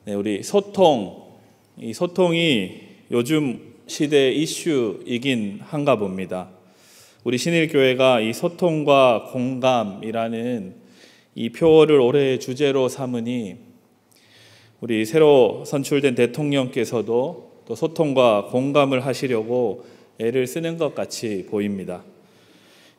네, 우리 이 소통이 요즘 시대의 이슈이긴 한가 봅니다. 우리 신일교회가 이 소통과 공감이라는 이 표어를 올해의 주제로 삼으니 우리 새로 선출된 대통령께서도 또 소통과 공감을 하시려고 애를 쓰는 것 같이 보입니다.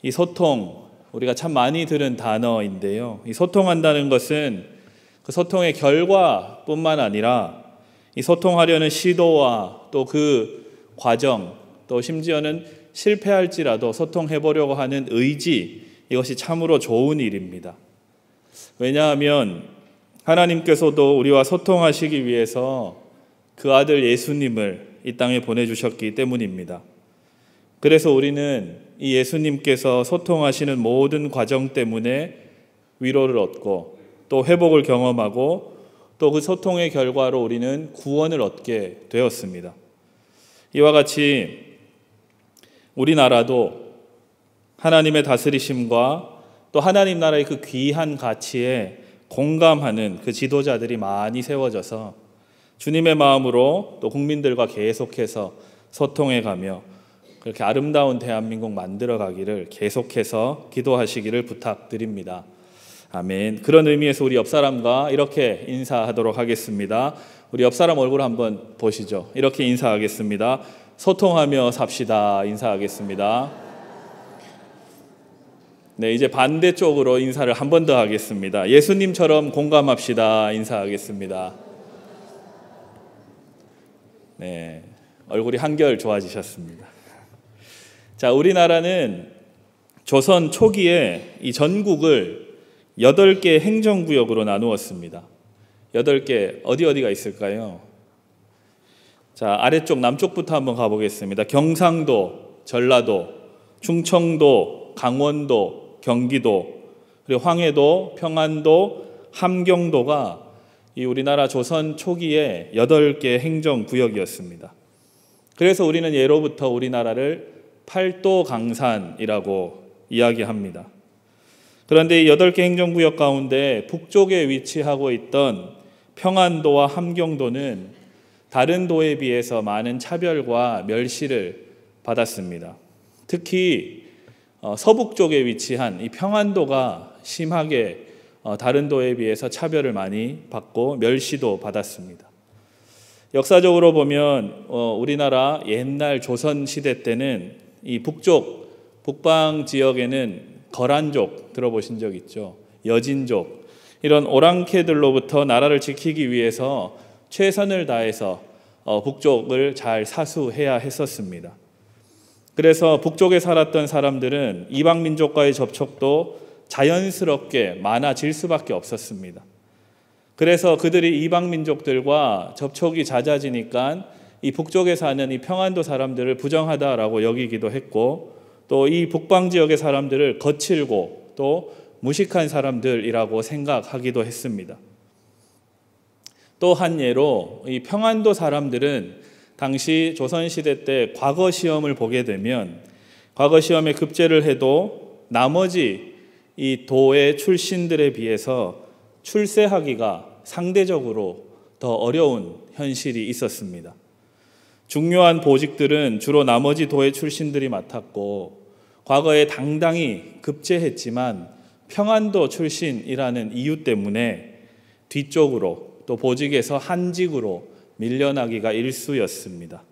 이 소통, 우리가 참 많이 들은 단어인데요. 이 소통한다는 것은 그 소통의 결과뿐만 아니라 이 소통하려는 시도와 또 그 과정, 또 심지어는 실패할지라도 소통해보려고 하는 의지, 이것이 참으로 좋은 일입니다. 왜냐하면 하나님께서도 우리와 소통하시기 위해서 그 아들 예수님을 이 땅에 보내주셨기 때문입니다. 그래서 우리는 이 예수님께서 소통하시는 모든 과정 때문에 위로를 얻고 또 회복을 경험하고 또 그 소통의 결과로 우리는 구원을 얻게 되었습니다. 이와 같이 우리나라도 하나님의 다스리심과 또 하나님 나라의 그 귀한 가치에 공감하는 그 지도자들이 많이 세워져서 주님의 마음으로 또 국민들과 계속해서 소통해가며 그렇게 아름다운 대한민국 만들어가기를 계속해서 기도하시기를 부탁드립니다. 아멘. 그런 의미에서 우리 옆사람과 이렇게 인사하도록 하겠습니다. 우리 옆사람 얼굴 한번 보시죠. 이렇게 인사하겠습니다. 소통하며 삽시다. 인사하겠습니다. 네, 이제 반대쪽으로 인사를 한 번 더 하겠습니다. 예수님처럼 공감합시다. 인사하겠습니다. 네, 얼굴이 한결 좋아지셨습니다. 자, 우리나라는 조선 초기에 이 전국을 8개 행정구역으로 나누었습니다. 8개, 어디가 있을까요? 자, 아래쪽 남쪽부터 한번 가보겠습니다. 경상도, 전라도, 충청도, 강원도, 경기도, 그리고 황해도, 평안도, 함경도가 이 우리나라 조선 초기에 8개 행정구역이었습니다. 그래서 우리는 예로부터 우리나라를 팔도강산이라고 이야기합니다. 그런데 이 8개 행정구역 가운데 북쪽에 위치하고 있던 평안도와 함경도는 다른 도에 비해서 많은 차별과 멸시를 받았습니다. 특히 서북쪽에 위치한 이 평안도가 심하게 다른 도에 비해서 차별을 많이 받고 멸시도 받았습니다. 역사적으로 보면 우리나라 옛날 조선시대 때는 이 북방 지역에는 거란족 들어보신 적 있죠? 여진족, 이런 오랑캐들로부터 나라를 지키기 위해서 최선을 다해서 북쪽을 잘 사수해야 했었습니다. 그래서 북쪽에 살았던 사람들은 이방 민족과의 접촉도 자연스럽게 많아질 수밖에 없었습니다. 그래서 그들이 이방 민족들과 접촉이 잦아지니까 이 북쪽에 사는 이 평안도 사람들을 부정하다라고 여기기도 했고, 또 이 북방 지역의 사람들을 거칠고 또 무식한 사람들이라고 생각하기도 했습니다. 또 한 예로 이 평안도 사람들은 당시 조선시대 때 과거 시험을 보게 되면 과거 시험에 급제를 해도 나머지 이 도의 출신들에 비해서 출세하기가 상대적으로 더 어려운 현실이 있었습니다. 중요한 보직들은 주로 나머지 도의 출신들이 맡았고, 과거에 당당히 급제했지만 평안도 출신이라는 이유 때문에 뒤쪽으로 또 보직에서 한직으로 밀려나기가 일쑤였습니다.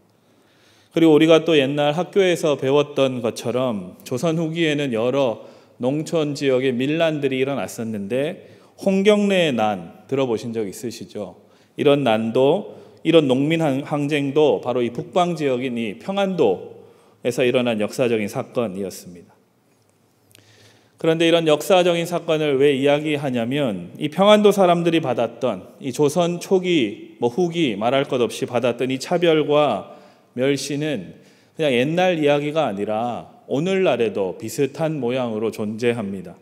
그리고 우리가 또 옛날 학교에서 배웠던 것처럼 조선 후기에는 여러 농촌 지역의 밀란들이 일어났었는데, 홍경래의 난 들어보신 적 있으시죠? 이런 난도, 이런 농민 항쟁도 바로 이 북방 지역인 이 평안도에서 일어난 역사적인 사건이었습니다. 그런데 이런 역사적인 사건을 왜 이야기하냐면, 이 평안도 사람들이 받았던 이 조선 초기, 후기 말할 것 없이 받았던 이 차별과 멸시는 그냥 옛날 이야기가 아니라 오늘날에도 비슷한 모양으로 존재합니다.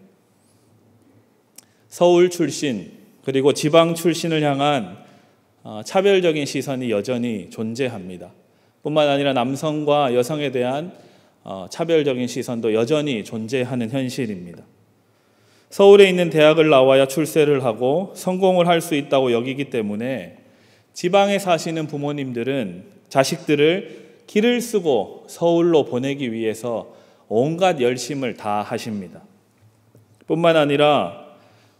서울 출신 그리고 지방 출신을 향한 차별적인 시선이 여전히 존재합니다. 뿐만 아니라 남성과 여성에 대한 차별적인 시선도 여전히 존재하는 현실입니다. 서울에 있는 대학을 나와야 출세를 하고 성공을 할 수 있다고 여기기 때문에 지방에 사시는 부모님들은 자식들을 길을 쓰고 서울로 보내기 위해서 온갖 열심을 다 하십니다. 뿐만 아니라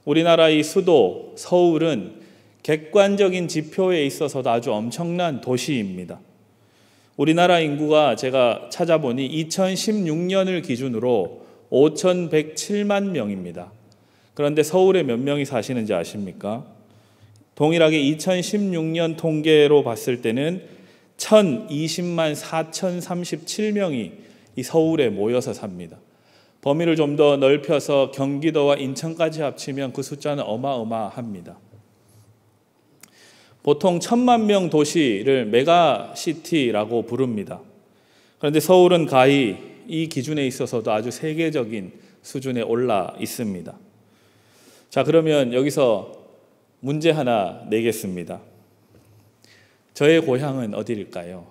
우리나라의 수도 서울은 객관적인 지표에 있어서도 아주 엄청난 도시입니다. 우리나라 인구가 제가 찾아보니 2016년을 기준으로 5,107만 명입니다. 그런데 서울에 몇 명이 사시는지 아십니까? 동일하게 2016년 통계로 봤을 때는 1,020만 4,037명이 이 서울에 모여서 삽니다. 범위를 좀 더 넓혀서 경기도와 인천까지 합치면 그 숫자는 어마어마합니다. 보통 1,000만 명 도시를 메가시티라고 부릅니다. 그런데 서울은 가히 이 기준에 있어서도 아주 세계적인 수준에 올라 있습니다. 자, 그러면 여기서 문제 하나 내겠습니다. 저의 고향은 어디일까요?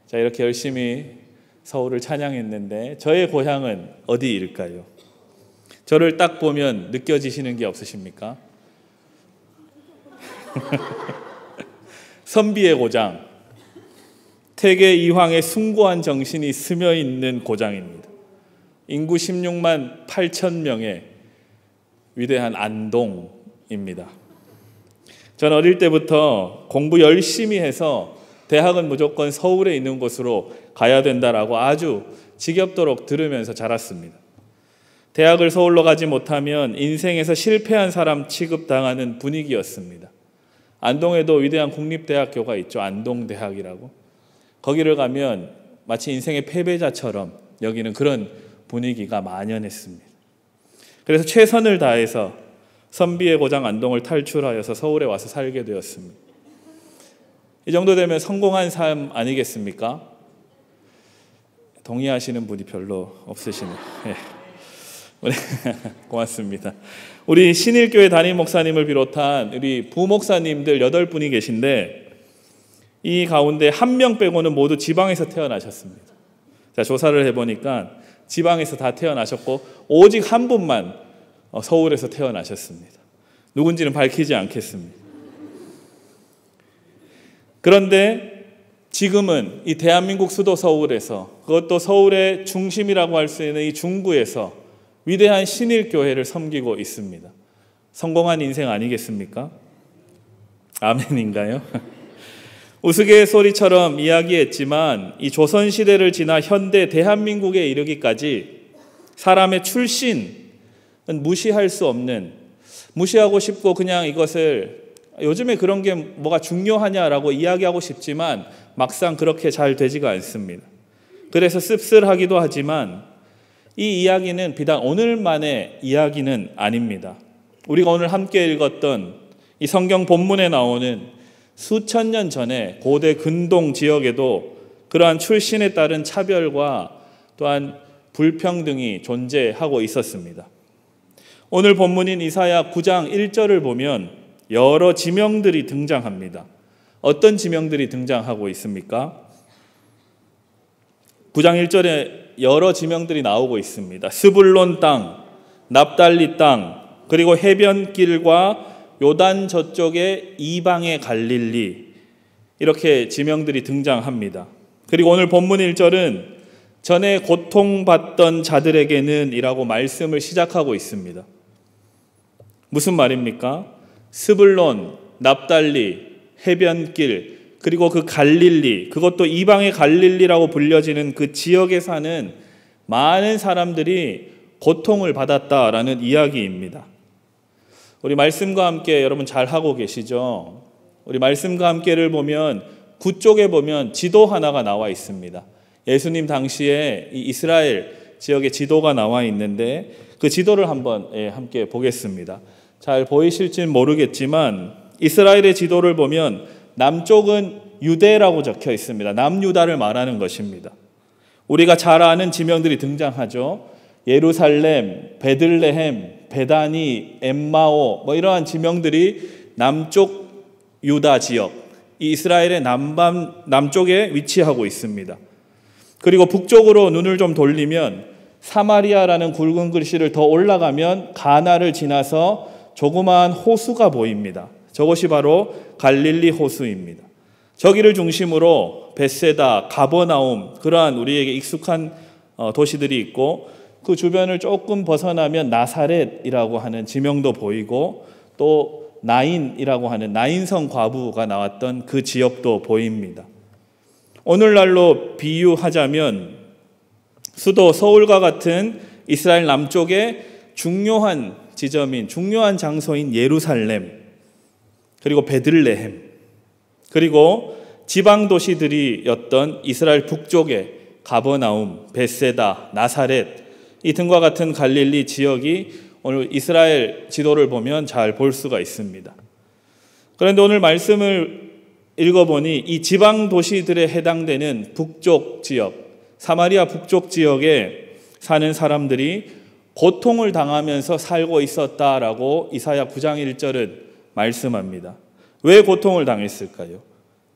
자, 이렇게 열심히 서울을 찬양했는데 저의 고향은 어디일까요? 저를 딱 보면 느껴지시는 게 없으십니까? 선비의 고장, 태계 이황의 숭고한 정신이 스며 있는 고장입니다. 인구 16만 8천 명의 위대한 안동입니다. 저는 어릴 때부터 공부 열심히 해서 대학은 무조건 서울에 있는 곳으로 가야 된다라고 아주 지겹도록 들으면서 자랐습니다. 대학을 서울로 가지 못하면 인생에서 실패한 사람 취급당하는 분위기였습니다. 안동에도 위대한 국립대학교가 있죠. 안동대학이라고. 거기를 가면 마치 인생의 패배자처럼 여기는 그런 분위기가 만연했습니다. 그래서 최선을 다해서 선비의 고장 안동을 탈출하여서 서울에 와서 살게 되었습니다. 이 정도 되면 성공한 삶 아니겠습니까? 동의하시는 분이 별로 없으시네요. 네. 고맙습니다. 우리 신일교회 담임 목사님을 비롯한 우리 부목사님들 8분이 계신데 이 가운데 1명 빼고는 모두 지방에서 태어나셨습니다. 자, 조사를 해보니까 지방에서 다 태어나셨고 오직 한 분만 서울에서 태어나셨습니다. 누군지는 밝히지 않겠습니다. 그런데 지금은 이 대한민국 수도 서울에서, 그것도 서울의 중심이라고 할 수 있는 이 중구에서 위대한 신일교회를 섬기고 있습니다. 성공한 인생 아니겠습니까? 아멘인가요? 우스갯소리처럼 이야기했지만 이 조선시대를 지나 현대 대한민국에 이르기까지 사람의 출신은 무시할 수 없는, 무시하고 싶고 그냥 이것을 요즘에 그런 게 뭐가 중요하냐라고 이야기하고 싶지만 막상 그렇게 잘 되지가 않습니다. 그래서 씁쓸하기도 하지만 이 이야기는 비단 오늘만의 이야기는 아닙니다. 우리가 오늘 함께 읽었던 이 성경 본문에 나오는 수천 년 전에 고대 근동 지역에도 그러한 출신에 따른 차별과 또한 불평등이 존재하고 있었습니다. 오늘 본문인 이사야 9장 1절을 보면 여러 지명들이 등장합니다. 어떤 지명들이 등장하고 있습니까? 9장 1절에 여러 지명들이 나오고 있습니다. 스불론 땅, 납달리 땅, 그리고 해변길과 요단 저쪽의 이방의 갈릴리, 이렇게 지명들이 등장합니다. 그리고 오늘 본문 1절은 전에 고통받던 자들에게는 이라고 말씀을 시작하고 있습니다. 무슨 말입니까? 스불론, 납달리, 해변길, 그리고 그 갈릴리, 그것도 이방의 갈릴리라고 불려지는 그 지역에 사는 많은 사람들이 고통을 받았다라는 이야기입니다. 우리 말씀과 함께 여러분 잘 하고 계시죠? 우리 말씀과 함께를 보면 9쪽에 보면 지도 하나가 나와 있습니다. 예수님 당시에 이 이스라엘 지역의 지도가 나와 있는데 그 지도를 한번 함께 보겠습니다. 잘 보이실지는 모르겠지만 이스라엘의 지도를 보면 남쪽은 유대라고 적혀 있습니다. 남유다를 말하는 것입니다. 우리가 잘 아는 지명들이 등장하죠. 예루살렘, 베들레헴, 베다니, 엠마오, 이러한 지명들이 남쪽 유다 지역, 이 이스라엘의 남쪽에 위치하고 있습니다. 그리고 북쪽으로 눈을 좀 돌리면 사마리아라는 굵은 글씨를 더 올라가면 가나를 지나서 조그마한 호수가 보입니다. 저곳이 바로 갈릴리 호수입니다. 저기를 중심으로 벳세다, 가버나움, 그러한 우리에게 익숙한 도시들이 있고, 그 주변을 조금 벗어나면 나사렛이라고 하는 지명도 보이고, 또 나인이라고 하는 나인성 과부가 나왔던 그 지역도 보입니다. 오늘날로 비유하자면 수도 서울과 같은 이스라엘 남쪽의 중요한 지점인, 중요한 장소인 예루살렘, 그리고 베들레헴, 그리고 지방 도시들이었던 이스라엘 북쪽의 가버나움, 벳세다, 나사렛, 이 등과 같은 갈릴리 지역이 오늘 이스라엘 지도를 보면 잘 볼 수가 있습니다. 그런데 오늘 말씀을 읽어보니 이 지방 도시들에 해당되는 북쪽 지역, 사마리아 북쪽 지역에 사는 사람들이 고통을 당하면서 살고 있었다라고 이사야 9장 1절은 말씀합니다. 왜 고통을 당했을까요?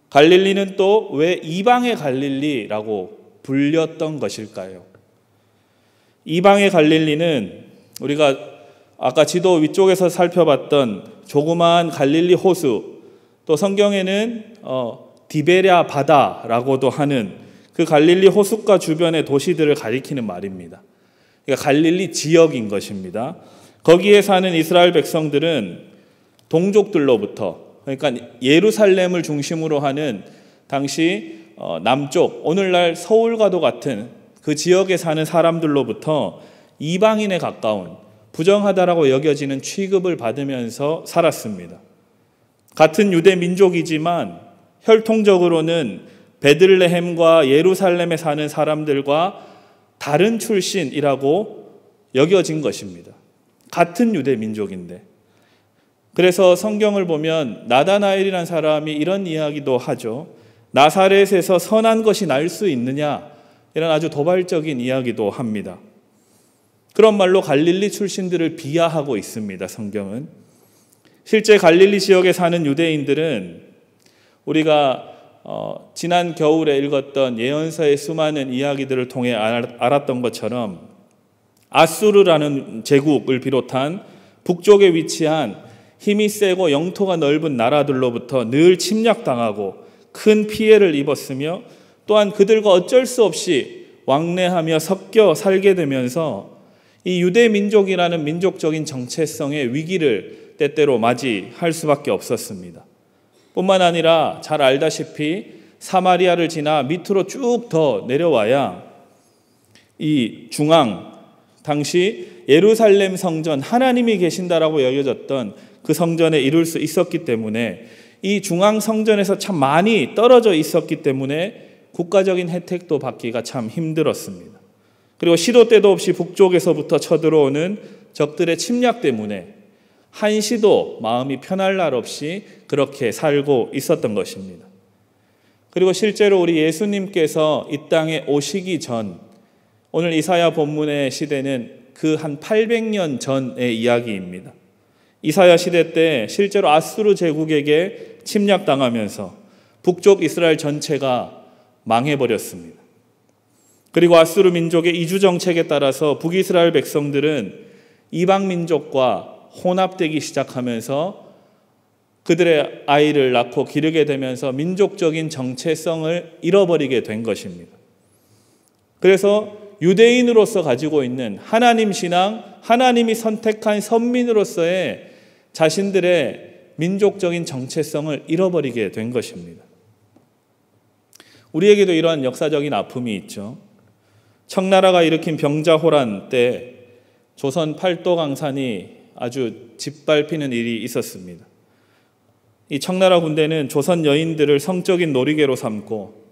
갈릴리는 또 왜 이방의 갈릴리라고 불렸던 것일까요? 이방의 갈릴리는 우리가 아까 지도 위쪽에서 살펴봤던 조그마한 갈릴리 호수, 또 성경에는 디베랴 바다라고도 하는 그 갈릴리 호숫가 주변의 도시들을 가리키는 말입니다. 그러니까 갈릴리 지역인 것입니다. 거기에 사는 이스라엘 백성들은 동족들로부터, 그러니까 예루살렘을 중심으로 하는 당시 남쪽, 오늘날 서울과도 같은 그 지역에 사는 사람들로부터 이방인에 가까운 부정하다라고 여겨지는 취급을 받으면서 살았습니다. 같은 유대 민족이지만 혈통적으로는 베들레헴과 예루살렘에 사는 사람들과 다른 출신이라고 여겨진 것입니다. 같은 유대 민족인데. 그래서 성경을 보면 나다나엘이라는 사람이 이런 이야기도 하죠. 나사렛에서 선한 것이 날 수 있느냐, 이런 아주 도발적인 이야기도 합니다. 그런 말로 갈릴리 출신들을 비하하고 있습니다. 성경은. 실제 갈릴리 지역에 사는 유대인들은 우리가 지난 겨울에 읽었던 예언서의 수많은 이야기들을 통해 알았던 것처럼 아수르라는 제국을 비롯한 북쪽에 위치한 힘이 세고 영토가 넓은 나라들로부터 늘 침략당하고 큰 피해를 입었으며, 또한 그들과 어쩔 수 없이 왕래하며 섞여 살게 되면서 이 유대 민족이라는 민족적인 정체성의 위기를 때때로 맞이할 수밖에 없었습니다. 뿐만 아니라 잘 알다시피 사마리아를 지나 밑으로 쭉 더 내려와야 이 중앙, 당시 예루살렘 성전, 하나님이 계신다라고 여겨졌던 그 성전에 이룰 수 있었기 때문에, 이 중앙 성전에서 참 많이 떨어져 있었기 때문에 국가적인 혜택도 받기가 참 힘들었습니다. 그리고 시도 때도 없이 북쪽에서부터 쳐들어오는 적들의 침략 때문에 한시도 마음이 편할 날 없이 그렇게 살고 있었던 것입니다. 그리고 실제로 우리 예수님께서 이 땅에 오시기 전, 오늘 이사야 본문의 시대는 그 한 800년 전의 이야기입니다. 이사야 시대 때 실제로 아수르 제국에게 침략당하면서 북쪽 이스라엘 전체가 망해버렸습니다. 그리고 아수르 민족의 이주 정책에 따라서 북이스라엘 백성들은 이방 민족과 혼합되기 시작하면서 그들의 아이를 낳고 기르게 되면서 민족적인 정체성을 잃어버리게 된 것입니다. 그래서 유대인으로서 가지고 있는 하나님 신앙, 하나님이 선택한 선민으로서의 자신들의 민족적인 정체성을 잃어버리게 된 것입니다. 우리에게도 이러한 역사적인 아픔이 있죠. 청나라가 일으킨 병자호란 때 조선 팔도 강산이 아주 짓밟히는 일이 있었습니다. 이 청나라 군대는 조선 여인들을 성적인 놀이개로 삼고,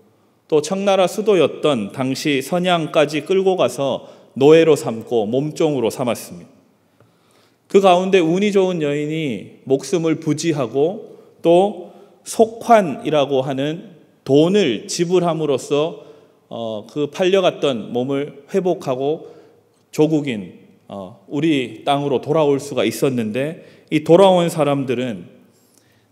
또 청나라 수도였던 당시 선양까지 끌고 가서 노예로 삼고 몸종으로 삼았습니다. 그 가운데 운이 좋은 여인이 목숨을 부지하고 또 속환이라고 하는 돈을 지불함으로써 그 팔려갔던 몸을 회복하고 조국인 우리 땅으로 돌아올 수가 있었는데, 이 돌아온 사람들은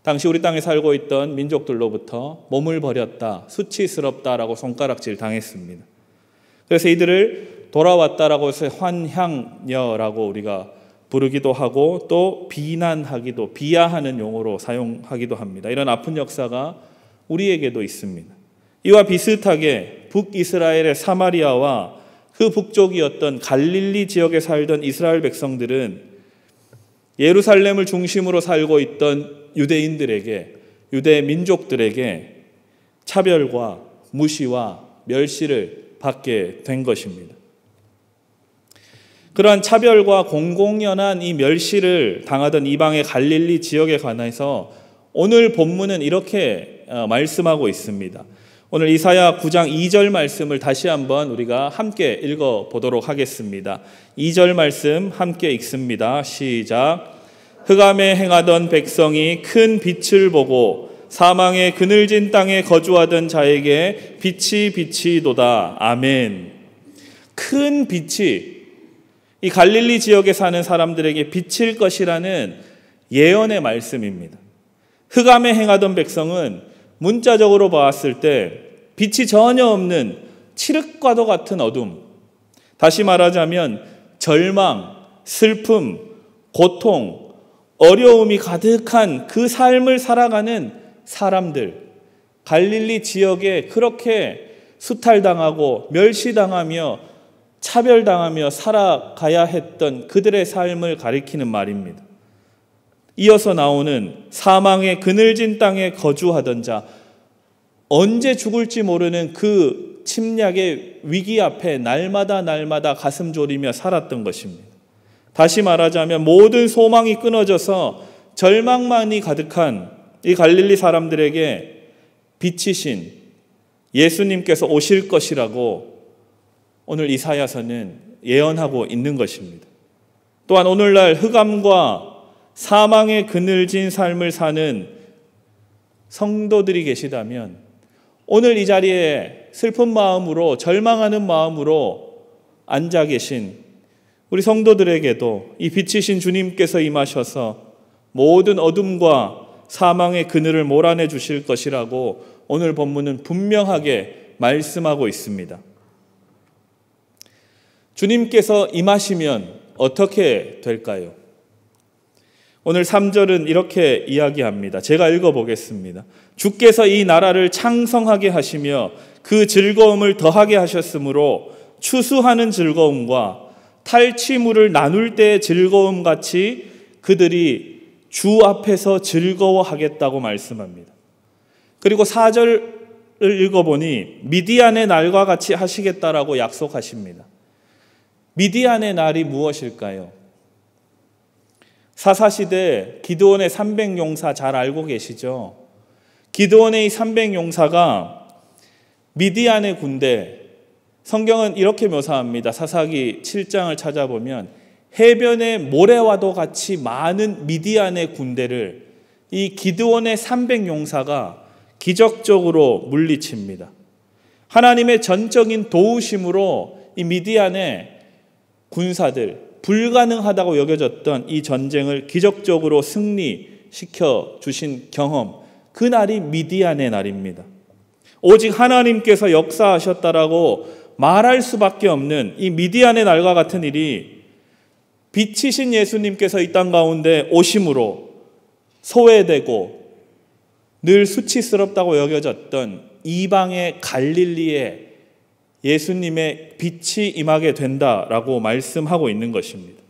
당시 우리 땅에 살고 있던 민족들로부터 몸을 버렸다, 수치스럽다라고 손가락질 당했습니다. 그래서 이들을 돌아왔다라고 해서 환향녀라고 우리가 부르기도 하고 또 비난하기도, 비하하는 용어로 사용하기도 합니다. 이런 아픈 역사가 우리에게도 있습니다. 이와 비슷하게 북이스라엘의 사마리아와 그 북쪽이었던 갈릴리 지역에 살던 이스라엘 백성들은 예루살렘을 중심으로 살고 있던 유대인들에게, 유대 민족들에게 차별과 무시와 멸시를 받게 된 것입니다. 그러한 차별과 공공연한 이 멸시를 당하던 이방의 갈릴리 지역에 관해서 오늘 본문은 이렇게 말씀하고 있습니다. 오늘 이사야 9장 2절 말씀을 다시 한번 우리가 함께 읽어보도록 하겠습니다. 2절 말씀 함께 읽습니다. 시작. 흑암에 행하던 백성이 큰 빛을 보고 사망의 그늘진 땅에 거주하던 자에게 빛이 비치도다. 아멘. 큰 빛이 이 갈릴리 지역에 사는 사람들에게 비칠 것이라는 예언의 말씀입니다. 흑암에 행하던 백성은 문자적으로 봤을 때 빛이 전혀 없는 칠흑과도 같은 어둠, 다시 말하자면 절망, 슬픔, 고통, 어려움이 가득한 그 삶을 살아가는 사람들, 갈릴리 지역에 그렇게 수탈당하고 멸시당하며 차별당하며 살아가야 했던 그들의 삶을 가리키는 말입니다. 이어서 나오는 사망의 그늘진 땅에 거주하던 자, 언제 죽을지 모르는 그 침략의 위기 앞에 날마다 가슴 졸이며 살았던 것입니다. 다시 말하자면 모든 소망이 끊어져서 절망만이 가득한 이 갈릴리 사람들에게 빛이신 예수님께서 오실 것이라고 오늘 이사야서는 예언하고 있는 것입니다. 또한 오늘날 흑암과 사망의 그늘진 삶을 사는 성도들이 계시다면 오늘 이 자리에 슬픈 마음으로 절망하는 마음으로 앉아 계신 우리 성도들에게도 이 빛이신 주님께서 임하셔서 모든 어둠과 사망의 그늘을 몰아내 주실 것이라고 오늘 본문은 분명하게 말씀하고 있습니다. 주님께서 임하시면 어떻게 될까요? 오늘 3절은 이렇게 이야기합니다. 제가 읽어보겠습니다. 주께서 이 나라를 창성하게 하시며 그 즐거움을 더하게 하셨으므로 추수하는 즐거움과 탈취물을 나눌 때의 즐거움 같이 그들이 주 앞에서 즐거워하겠다고 말씀합니다. 그리고 4절을 읽어보니 미디안의 날과 같이 하시겠다라고 약속하십니다. 미디안의 날이 무엇일까요? 사사시대 기드온의 300용사 잘 알고 계시죠? 기드온의 이 300용사가 미디안의 군대, 성경은 이렇게 묘사합니다. 사사기 7장을 찾아보면 해변의 모래와도 같이 많은 미디안의 군대를 이 기드온의 300용사가 기적적으로 물리칩니다. 하나님의 전적인 도우심으로 이 미디안의 군사들, 불가능하다고 여겨졌던 이 전쟁을 기적적으로 승리시켜 주신 경험, 그 날이 미디안의 날입니다. 오직 하나님께서 역사하셨다라고 말할 수밖에 없는 이 미디안의 날과 같은 일이 빛이신 예수님께서 이 땅 가운데 오심으로 소외되고 늘 수치스럽다고 여겨졌던 이방의 갈릴리에 예수님의 빛이 임하게 된다라고 말씀하고 있는 것입니다.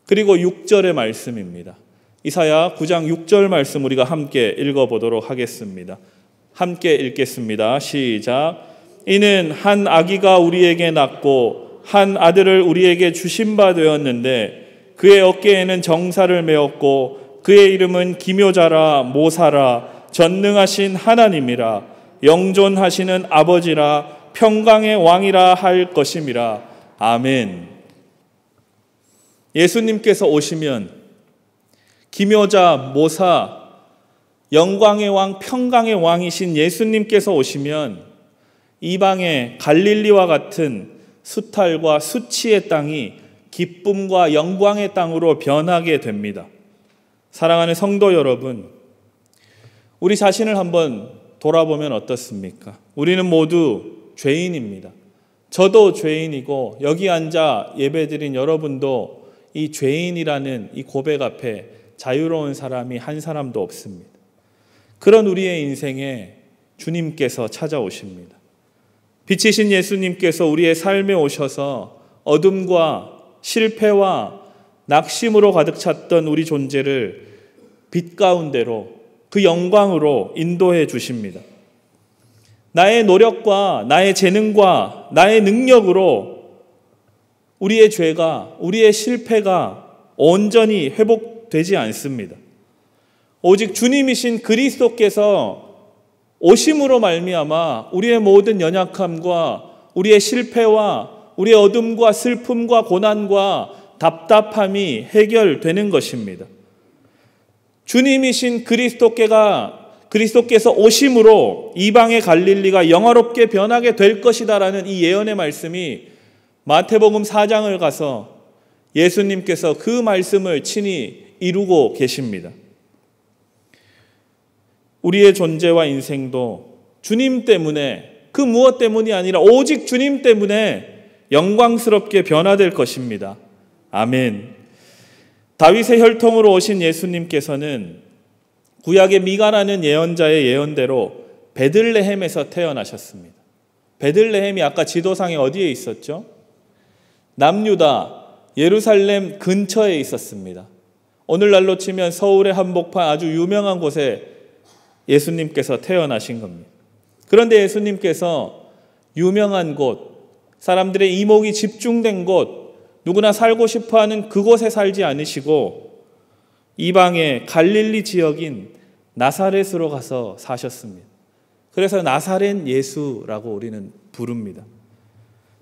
그리고 6절의 말씀입니다. 이사야 9장 6절 말씀 우리가 함께 읽어보도록 하겠습니다. 함께 읽겠습니다. 시작. 이는 한 아기가 우리에게 낳고 한 아들을 우리에게 주신 바 되었는데 그의 어깨에는 정사를 메었고 그의 이름은 기묘자라 모사라 전능하신 하나님이라 영존하시는 아버지라 평강의 왕이라 할 것임이라. 아멘. 예수님께서 오시면 기묘자, 모사, 영광의 왕, 평강의 왕이신 예수님께서 오시면 이방의 갈릴리와 같은 수탈과 수치의 땅이 기쁨과 영광의 땅으로 변하게 됩니다. 사랑하는 성도 여러분, 우리 자신을 한번 돌아보면 어떻습니까? 우리는 모두 죄인입니다. 저도 죄인이고 여기 앉아 예배드린 여러분도 이 죄인이라는 이 고백 앞에 자유로운 사람이 한 사람도 없습니다. 그런 우리의 인생에 주님께서 찾아오십니다. 빛이신 예수님께서 우리의 삶에 오셔서 어둠과 실패와 낙심으로 가득 찼던 우리 존재를 빛 가운데로 그 영광으로 인도해 주십니다. 나의 노력과 나의 재능과 나의 능력으로 우리의 죄가, 우리의 실패가 온전히 회복되지 않습니다. 오직 주님이신 그리스도께서 오심으로 말미암아 우리의 모든 연약함과 우리의 실패와 우리의 어둠과 슬픔과 고난과 답답함이 해결되는 것입니다. 주님이신 그리스도께서 오심으로 이방의 갈릴리가 영화롭게 변하게 될 것이다라는 이 예언의 말씀이 마태복음 4장을 가서 예수님께서 그 말씀을 친히 이루고 계십니다. 우리의 존재와 인생도 주님 때문에, 그 무엇 때문이 아니라 오직 주님 때문에 영광스럽게 변화될 것입니다. 아멘. 다윗의 혈통으로 오신 예수님께서는 구약의 미가라는 예언자의 예언대로 베들레헴에서 태어나셨습니다. 베들레헴이 아까 지도상에 어디에 있었죠? 남유다 예루살렘 근처에 있었습니다. 오늘날로 치면 서울의 한복판 아주 유명한 곳에 예수님께서 태어나신 겁니다. 그런데 예수님께서 유명한 곳, 사람들의 이목이 집중된 곳, 누구나 살고 싶어하는 그곳에 살지 않으시고 이방의 갈릴리 지역인 나사렛으로 가서 사셨습니다. 그래서 나사렛 예수라고 우리는 부릅니다.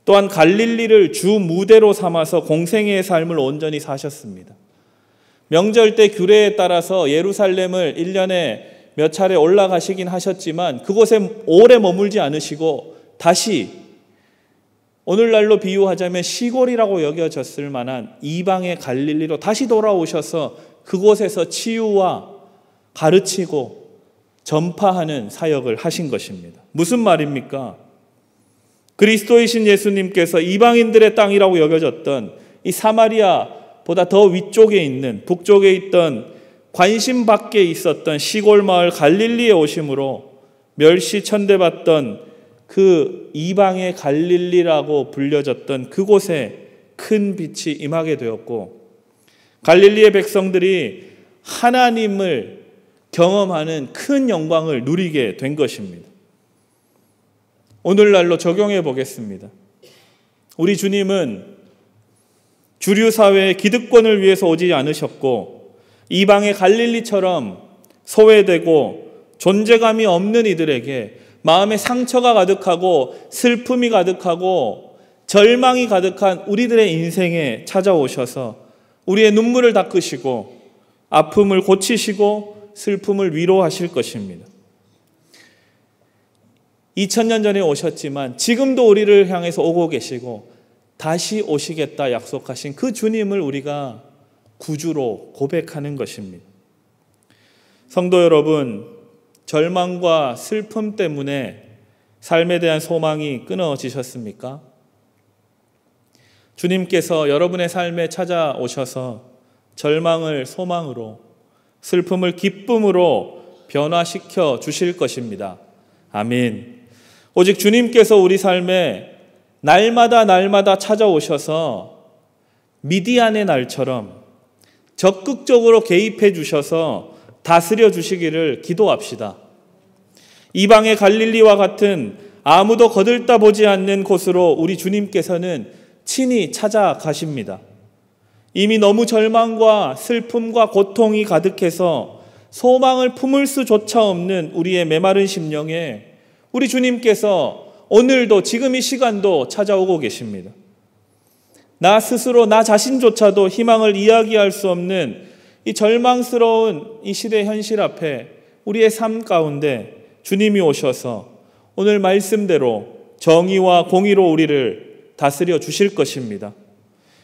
또한 갈릴리를 주 무대로 삼아서 공생애의 삶을 온전히 사셨습니다. 명절 때 규례에 따라서 예루살렘을 1년에 몇 차례 올라가시긴 하셨지만 그곳에 오래 머물지 않으시고 다시 오늘날로 비유하자면 시골이라고 여겨졌을 만한 이방의 갈릴리로 다시 돌아오셔서 그곳에서 치유와 가르치고 전파하는 사역을 하신 것입니다. 무슨 말입니까? 그리스도이신 예수님께서 이방인들의 땅이라고 여겨졌던 이 사마리아보다 더 위쪽에 있는 북쪽에 있던 관심 밖에 있었던 시골 마을 갈릴리에 오심으로 멸시천대받던 그 이방의 갈릴리라고 불려졌던 그곳에 큰 빛이 임하게 되었고 갈릴리의 백성들이 하나님을 경험하는 큰 영광을 누리게 된 것입니다. 오늘날로 적용해 보겠습니다. 우리 주님은 주류 사회의 기득권을 위해서 오지 않으셨고 이방의 갈릴리처럼 소외되고 존재감이 없는 이들에게 마음에 상처가 가득하고 슬픔이 가득하고 절망이 가득한 우리들의 인생에 찾아오셔서 우리의 눈물을 닦으시고 아픔을 고치시고 슬픔을 위로하실 것입니다. 2000년 전에 오셨지만 지금도 우리를 향해서 오고 계시고 다시 오시겠다 약속하신 그 주님을 우리가 구주로 고백하는 것입니다. 성도 여러분, 절망과 슬픔 때문에 삶에 대한 소망이 끊어지셨습니까? 주님께서 여러분의 삶에 찾아오셔서 절망을 소망으로, 슬픔을 기쁨으로 변화시켜 주실 것입니다. 아멘. 오직 주님께서 우리 삶에 날마다 찾아오셔서 미디안의 날처럼 적극적으로 개입해 주셔서 다스려 주시기를 기도합시다. 이방의 갈릴리와 같은 아무도 거들떠보지 않는 곳으로 우리 주님께서는 친히 찾아가십니다. 이미 너무 절망과 슬픔과 고통이 가득해서 소망을 품을 수조차 없는 우리의 메마른 심령에 우리 주님께서 오늘도 지금 이 시간도 찾아오고 계십니다. 나 스스로 나 자신조차도 희망을 이야기할 수 없는 이 절망스러운 이 시대 현실 앞에 우리의 삶 가운데 주님이 오셔서 오늘 말씀대로 정의와 공의로 우리를 다스려 주실 것입니다.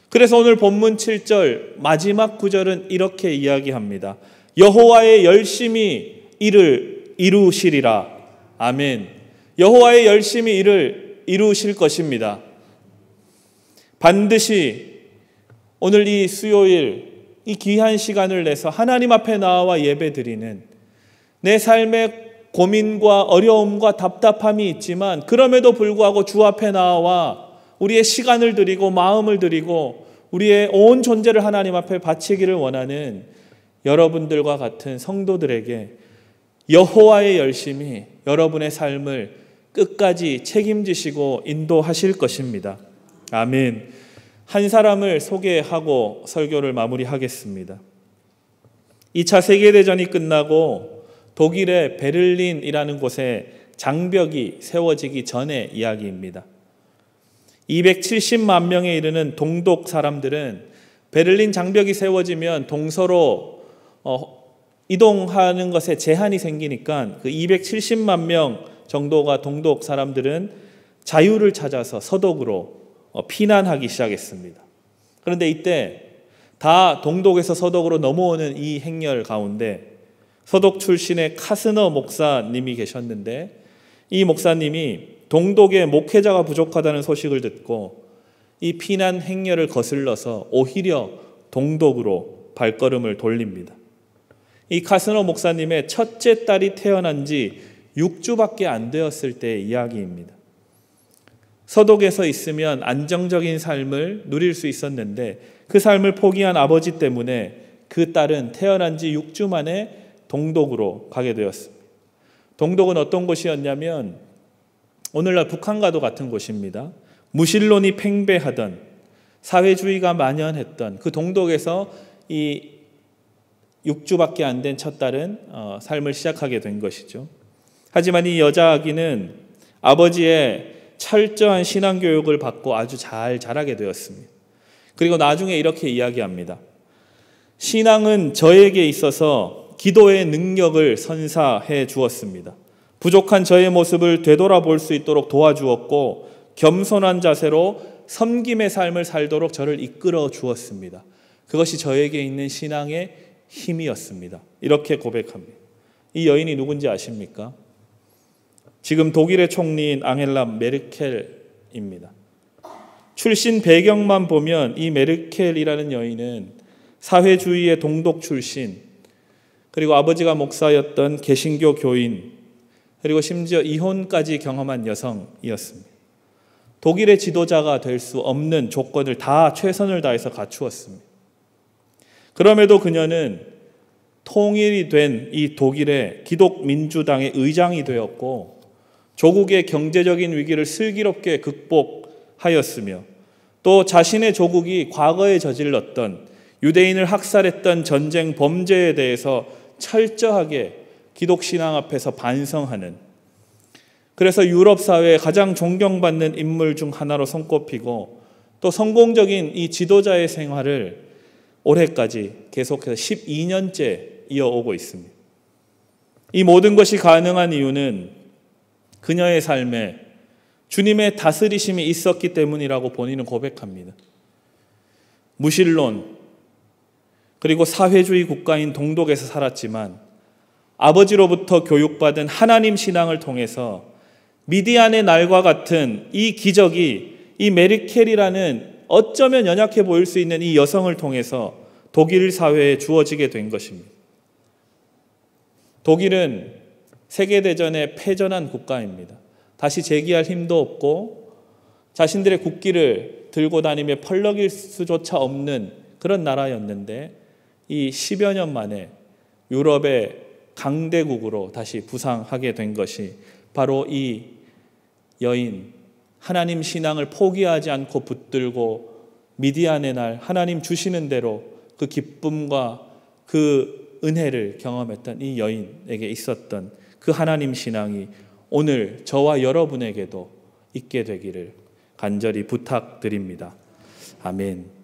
그래서 오늘 본문 7절 마지막 구절은 이렇게 이야기합니다. 여호와의 열심히 이를 이루시리라. 아멘. 여호와의 열심히 이를 이루실 것입니다. 반드시 오늘 이 수요일 이 귀한 시간을 내서 하나님 앞에 나와 예배드리는 내 삶의 고민과 어려움과 답답함이 있지만 그럼에도 불구하고 주 앞에 나와 우리의 시간을 드리고 마음을 드리고 우리의 온 존재를 하나님 앞에 바치기를 원하는 여러분들과 같은 성도들에게 여호와의 열심이 여러분의 삶을 끝까지 책임지시고 인도하실 것입니다. 아멘. 한 사람을 소개하고 설교를 마무리하겠습니다. 2차 세계대전이 끝나고 독일의 베를린이라는 곳에 장벽이 세워지기 전의 이야기입니다. 270만 명에 이르는 동독 사람들은 베를린 장벽이 세워지면 동서로 이동하는 것에 제한이 생기니까 그 270만 명 정도가 동독 사람들은 자유를 찾아서 서독으로 피난하기 시작했습니다. 그런데 이때 다 동독에서 서독으로 넘어오는 이 행렬 가운데 서독 출신의 카스너 목사님이 계셨는데 이 목사님이 동독에 목회자가 부족하다는 소식을 듣고 이 피난 행렬을 거슬러서 오히려 동독으로 발걸음을 돌립니다. 이 카스너 목사님의 첫째 딸이 태어난 지 6주밖에 안 되었을 때의 이야기입니다. 서독에서 있으면 안정적인 삶을 누릴 수 있었는데 그 삶을 포기한 아버지 때문에 그 딸은 태어난 지 6주 만에 동독으로 가게 되었습니다. 동독은 어떤 곳이었냐면 오늘날 북한과도 같은 곳입니다. 무신론이 팽배하던 사회주의가 만연했던 그 동독에서 이 6주밖에 안 된 첫 딸은 삶을 시작하게 된 것이죠. 하지만 이 여자 아기는 아버지의 철저한 신앙교육을 받고 아주 잘 자라게 되었습니다. 그리고 나중에 이렇게 이야기합니다. 신앙은 저에게 있어서 기도의 능력을 선사해 주었습니다. 부족한 저의 모습을 되돌아볼 수 있도록 도와주었고 겸손한 자세로 섬김의 삶을 살도록 저를 이끌어 주었습니다. 그것이 저에게 있는 신앙의 힘이었습니다. 이렇게 고백합니다. 이 여인이 누군지 아십니까? 지금 독일의 총리인 앙헬라 메르켈입니다. 출신 배경만 보면 이 메르켈이라는 여인은 사회주의의 동독 출신, 그리고 아버지가 목사였던 개신교 교인, 그리고 심지어 이혼까지 경험한 여성이었습니다. 독일의 지도자가 될 수 없는 조건을 다 최선을 다해서 갖추었습니다. 그럼에도 그녀는 통일이 된 이 독일의 기독민주당의 의장이 되었고 조국의 경제적인 위기를 슬기롭게 극복하였으며 또 자신의 조국이 과거에 저질렀던 유대인을 학살했던 전쟁 범죄에 대해서 철저하게 기독신앙 앞에서 반성하는, 그래서 유럽 사회에 가장 존경받는 인물 중 하나로 손꼽히고 또 성공적인 이 지도자의 생활을 올해까지 계속해서 12년째 이어오고 있습니다. 이 모든 것이 가능한 이유는 그녀의 삶에 주님의 다스리심이 있었기 때문이라고 본인은 고백합니다. 무신론, 그리고 사회주의 국가인 동독에서 살았지만 아버지로부터 교육받은 하나님 신앙을 통해서 미디안의 날과 같은 이 기적이 이 메르켈이라는 어쩌면 연약해 보일 수 있는 이 여성을 통해서 독일 사회에 주어지게 된 것입니다. 독일은 세계대전에 패전한 국가입니다. 다시 재기할 힘도 없고 자신들의 국기를 들고 다니며 펄럭일 수조차 없는 그런 나라였는데 이 10여 년 만에 유럽의 강대국으로 다시 부상하게 된 것이 바로 이 여인, 하나님 신앙을 포기하지 않고 붙들고 미디안의 날 하나님 주시는 대로 그 기쁨과 그 은혜를 경험했던 이 여인에게 있었던 그 하나님 신앙이 오늘 저와 여러분에게도 있게 되기를 간절히 부탁드립니다. 아멘.